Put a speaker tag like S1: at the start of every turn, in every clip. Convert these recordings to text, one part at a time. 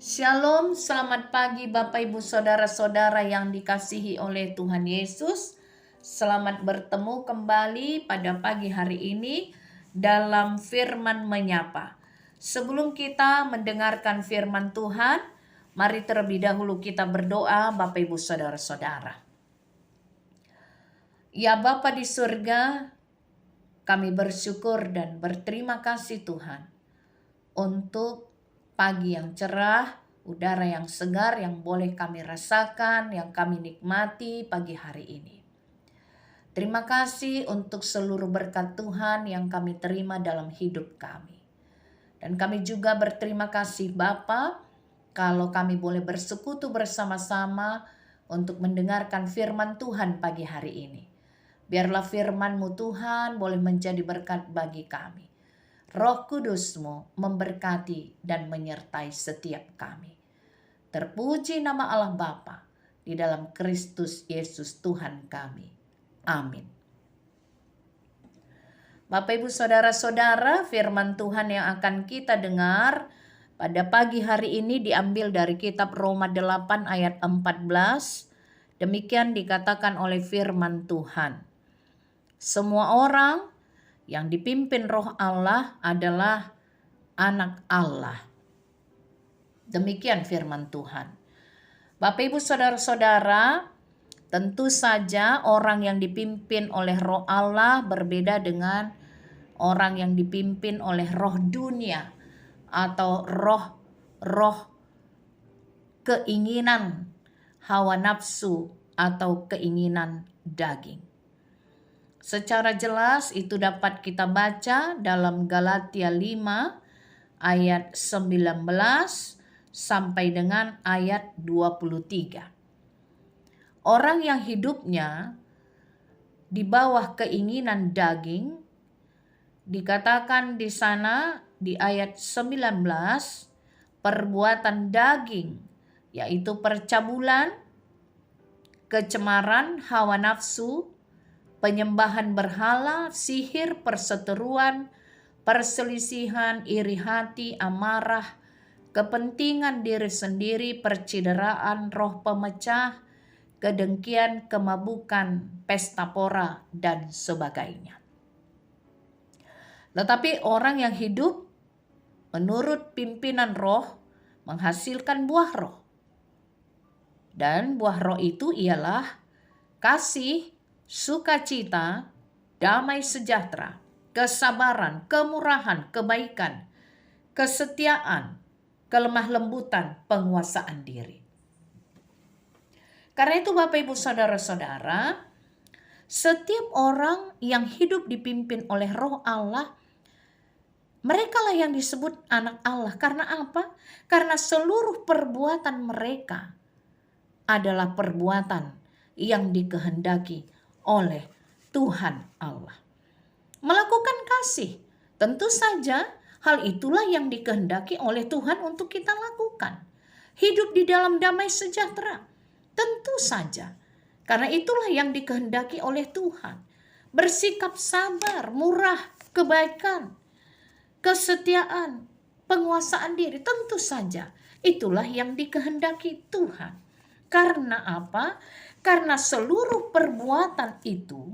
S1: Shalom, selamat pagi Bapak Ibu Saudara-saudara yang dikasihi oleh Tuhan Yesus. Selamat bertemu kembali pada pagi hari ini dalam Firman Menyapa. Sebelum kita mendengarkan firman Tuhan, mari terlebih dahulu kita berdoa Bapak Ibu Saudara-saudara. Ya Bapa di surga, kami bersyukur dan berterima kasih Tuhan untuk pagi yang cerah, udara yang segar yang boleh kami rasakan, yang kami nikmati pagi hari ini. Terima kasih untuk seluruh berkat Tuhan yang kami terima dalam hidup kami. Dan kami juga berterima kasih Bapa, kalau kami boleh bersekutu bersama-sama untuk mendengarkan firman Tuhan pagi hari ini. Biarlah firman-Mu Tuhan boleh menjadi berkat bagi kami. Roh Kudus-Mu memberkati dan menyertai setiap kami. Terpuji nama Allah Bapa di dalam Kristus Yesus Tuhan kami. Amin. Bapak Ibu Saudara-saudara, firman Tuhan yang akan kita dengar pada pagi hari ini diambil dari kitab Roma 8 ayat 14. Demikian dikatakan oleh firman Tuhan. Semua orang yang dipimpin roh Allah adalah anak Allah. Demikian firman Tuhan. Bapak Ibu Saudara-saudara, tentu saja orang yang dipimpin oleh roh Allah berbeda dengan orang yang dipimpin oleh roh dunia atau roh keinginan hawa nafsu atau keinginan daging. Secara jelas itu dapat kita baca dalam Galatia 5 ayat 19 sampai dengan ayat 23. Orang yang hidupnya di bawah keinginan daging dikatakan di sana di ayat 19 perbuatan daging yaitu percabulan, kecemaran, hawa nafsu, penyembahan berhala, sihir, perseteruan, perselisihan, iri hati, amarah, kepentingan diri sendiri, percideraan, roh pemecah, kedengkian, kemabukan, pesta pora, dan sebagainya. Tetapi orang yang hidup menurut pimpinan roh menghasilkan buah roh. Dan buah roh itu ialah kasih, sukacita, damai sejahtera, kesabaran, kemurahan, kebaikan, kesetiaan, kelemah lembutan, penguasaan diri. Karena itu Bapak Ibu Saudara-saudara, setiap orang yang hidup dipimpin oleh roh Allah, merekalah yang disebut anak Allah. Karena apa? Karena seluruh perbuatan mereka adalah perbuatan yang dikehendaki oleh Tuhan Allah. Melakukan kasih, tentu saja hal itulah yang dikehendaki oleh Tuhan untuk kita lakukan. Hidup di dalam damai sejahtera, tentu saja. Karena itulah yang dikehendaki oleh Tuhan. Bersikap sabar, murah, kebaikan, kesetiaan, penguasaan diri, tentu saja. Itulah yang dikehendaki Tuhan. Karena apa? Karena seluruh perbuatan itu,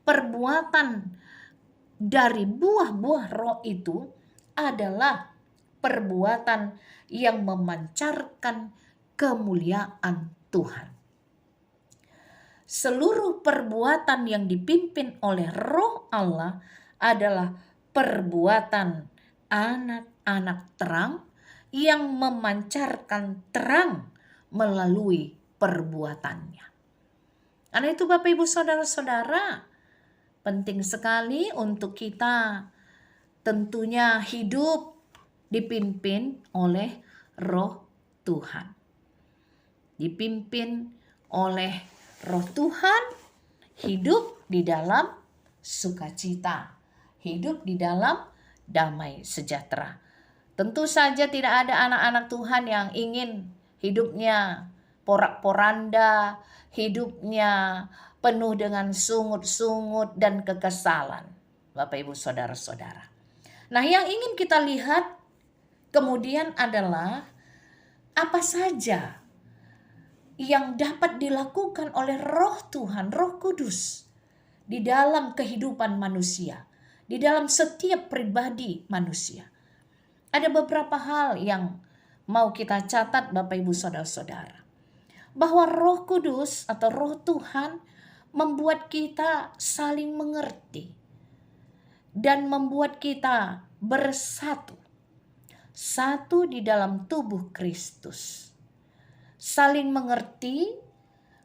S1: perbuatan dari buah-buah roh itu adalah perbuatan yang memancarkan kemuliaan Tuhan. Seluruh perbuatan yang dipimpin oleh roh Allah adalah perbuatan anak-anak terang yang memancarkan terang melalui perbuatannya. Karena itu Bapak Ibu Saudara-saudara, penting sekali untuk kita tentunya hidup dipimpin oleh roh Tuhan. Dipimpin oleh roh Tuhan, hidup di dalam sukacita, hidup di dalam damai sejahtera. Tentu saja tidak ada anak-anak Tuhan yang ingin hidupnya porak-poranda, hidupnya penuh dengan sungut-sungut dan kekesalan. Bapak Ibu Saudara-saudara. Nah, yang ingin kita lihat kemudian adalah Apa saja yang dapat dilakukan oleh Roh Tuhan, Roh Kudus di dalam kehidupan manusia, di dalam setiap pribadi manusia. Ada beberapa hal yang mau kita catat Bapak Ibu Saudara-saudara. Bahwa Roh Kudus atau Roh Tuhan membuat kita saling mengerti dan membuat kita bersatu. Satu di dalam tubuh Kristus. Saling mengerti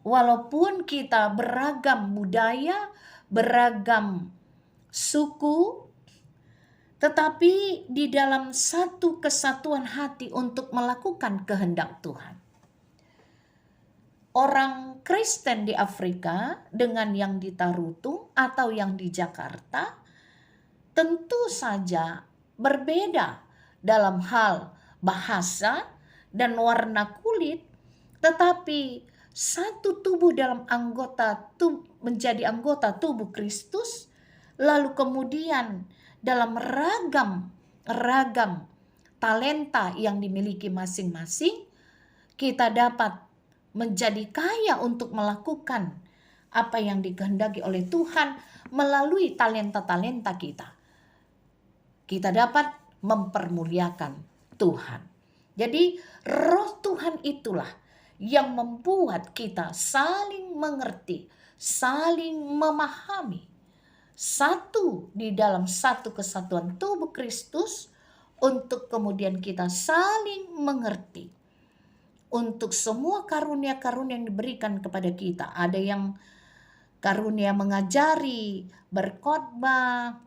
S1: walaupun kita beragam budaya, beragam suku, tetapi di dalam satu kesatuan hati untuk melakukan kehendak Tuhan. Orang Kristen di Afrika dengan yang di Tarutung atau yang di Jakarta tentu saja berbeda dalam hal bahasa dan warna kulit, tetapi satu tubuh dalam menjadi anggota tubuh Kristus, lalu kemudian dalam ragam talenta yang dimiliki masing-masing, kita dapat menjadi kaya untuk melakukan apa yang dikehendaki oleh Tuhan melalui talenta-talenta kita. Kita dapat mempermuliakan Tuhan. Jadi Roh Tuhan itulah yang membuat kita saling mengerti, saling memahami. Satu di dalam satu kesatuan tubuh Kristus untuk kemudian kita saling mengerti. Untuk semua karunia-karunia yang diberikan kepada kita. Ada yang karunia mengajari, berkhotbah,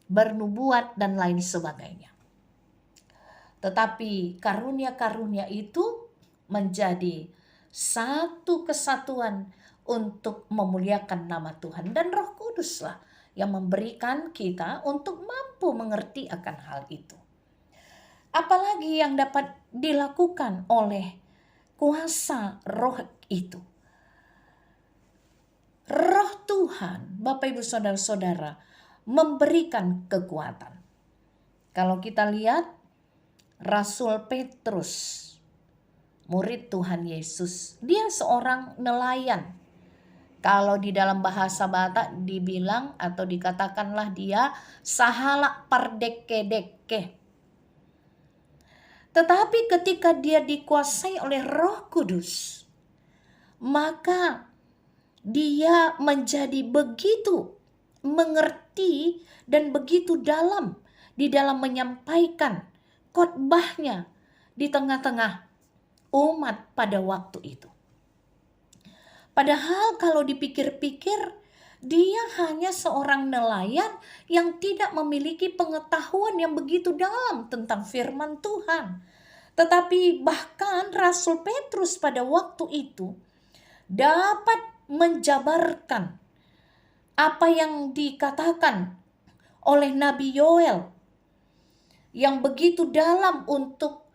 S1: bernubuat, dan lain sebagainya. Tetapi karunia-karunia itu menjadi satu kesatuan untuk memuliakan nama Tuhan. Dan Roh Kuduslah yang memberikan kita untuk mampu mengerti akan hal itu. Apalagi yang dapat dilakukan oleh kuasa Roh itu. Roh Tuhan, Bapak Ibu Saudara-saudara, memberikan kekuatan. Kalau kita lihat Rasul Petrus, murid Tuhan Yesus, dia seorang nelayan. Kalau di dalam bahasa Batak dibilang atau dikatakanlah dia sahala pardeke-deke. Tetapi ketika dia dikuasai oleh Roh Kudus, maka dia menjadi begitu mengerti dan begitu dalam di dalam menyampaikan khotbahnya di tengah-tengah umat pada waktu itu. Padahal kalau dipikir-pikir, dia hanya seorang nelayan yang tidak memiliki pengetahuan yang begitu dalam tentang firman Tuhan. Tetapi bahkan Rasul Petrus pada waktu itu dapat menjabarkan apa yang dikatakan oleh Nabi Yoel yang begitu dalam untuk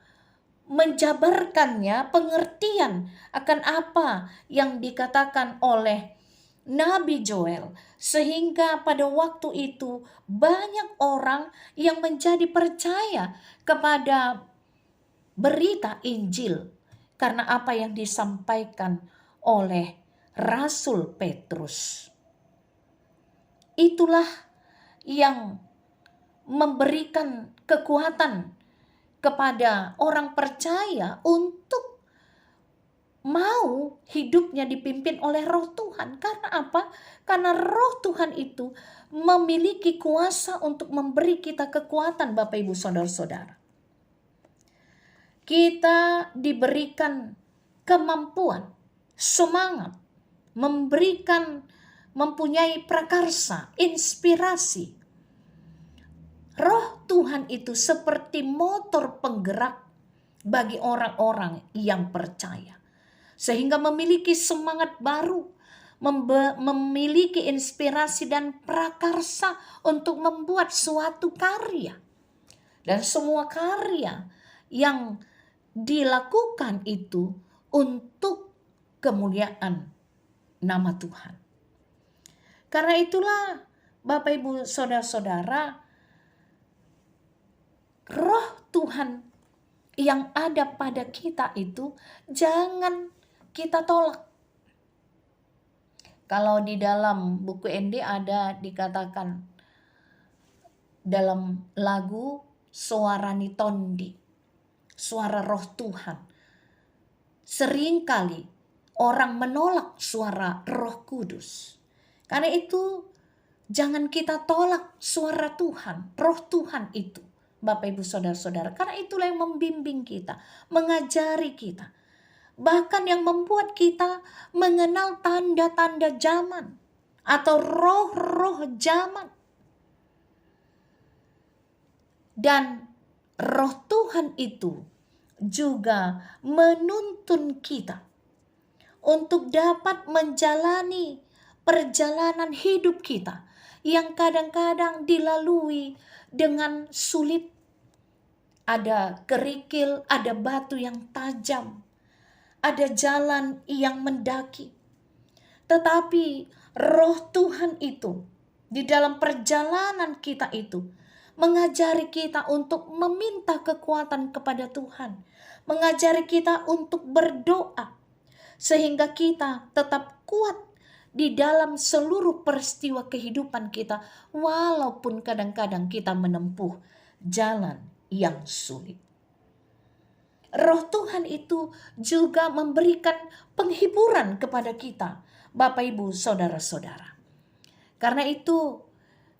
S1: menjabarkannya pengertian akan apa yang dikatakan oleh Nabi Joel, sehingga pada waktu itu banyak orang yang menjadi percaya kepada berita Injil karena apa yang disampaikan oleh Rasul Petrus. Itulah yang memberikan kekuatan kepada orang percaya untuk mau hidupnya dipimpin oleh Roh Tuhan. Karena apa? Karena Roh Tuhan itu memiliki kuasa untuk memberi kita kekuatan, Bapak Ibu Saudara-saudara. Kita diberikan kemampuan, semangat, mempunyai prakarsa, inspirasi. Roh Tuhan itu seperti motor penggerak bagi orang-orang yang percaya. Sehingga memiliki semangat baru, memiliki inspirasi dan prakarsa untuk membuat suatu karya. Dan semua karya yang dilakukan itu untuk kemuliaan nama Tuhan. Karena itulah Bapak Ibu Saudara-saudara, Roh Tuhan yang ada pada kita itu jangan kita tolak. Kalau di dalam buku ND ada dikatakan dalam lagu Suarani Tondi, suara roh Tuhan. Seringkali orang menolak suara Roh Kudus. Karena itu jangan kita tolak suara Tuhan, roh Tuhan itu. Bapak, Ibu, Saudara-saudara, karena itulah yang membimbing kita, mengajari kita. Bahkan yang membuat kita mengenal tanda-tanda zaman atau roh-roh zaman. Dan roh Tuhan itu juga menuntun kita untuk dapat menjalani perjalanan hidup kita yang kadang-kadang dilalui dengan sulit. Ada kerikil, ada batu yang tajam, ada jalan yang mendaki. Tetapi roh Tuhan itu di dalam perjalanan kita itu mengajari kita untuk meminta kekuatan kepada Tuhan, mengajari kita untuk berdoa sehingga kita tetap kuat di dalam seluruh peristiwa kehidupan kita, walaupun kadang-kadang kita menempuh jalan yang sulit. Roh Tuhan itu juga memberikan penghiburan kepada kita, Bapak, Ibu, Saudara-saudara. Karena itu,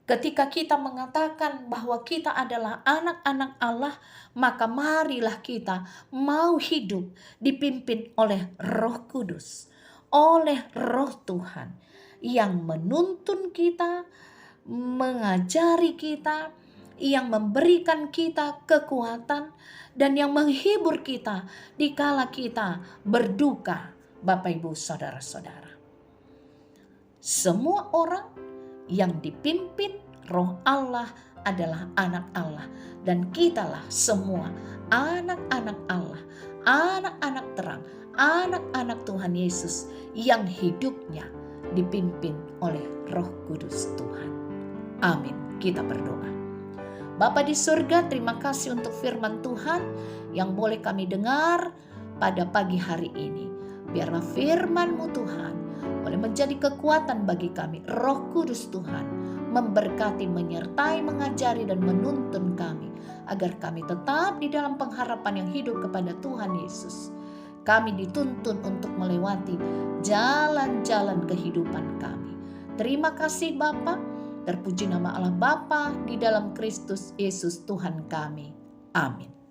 S1: ketika kita mengatakan bahwa kita adalah anak-anak Allah, maka marilah kita mau hidup dipimpin oleh Roh Kudus, oleh Roh Tuhan yang menuntun kita, mengajari kita, yang memberikan kita kekuatan, dan yang menghibur kita dikala kita berduka, Bapak, Ibu, Saudara-saudara. Semua orang yang dipimpin Roh Allah adalah anak Allah, dan kitalah semua anak-anak Allah, anak-anak terang, anak-anak Tuhan Yesus yang hidupnya dipimpin oleh Roh Kudus Tuhan. Amin. Kita berdoa. Bapa di surga, terima kasih untuk firman Tuhan yang boleh kami dengar pada pagi hari ini. Biarlah firman-Mu Tuhan boleh menjadi kekuatan bagi kami. Roh Kudus Tuhan memberkati, menyertai, mengajari, dan menuntun kami agar kami tetap di dalam pengharapan yang hidup kepada Tuhan Yesus. Kami dituntun untuk melewati jalan-jalan kehidupan kami. Terima kasih Bapa. Terpuji nama Allah Bapa di dalam Kristus Yesus Tuhan kami. Amin.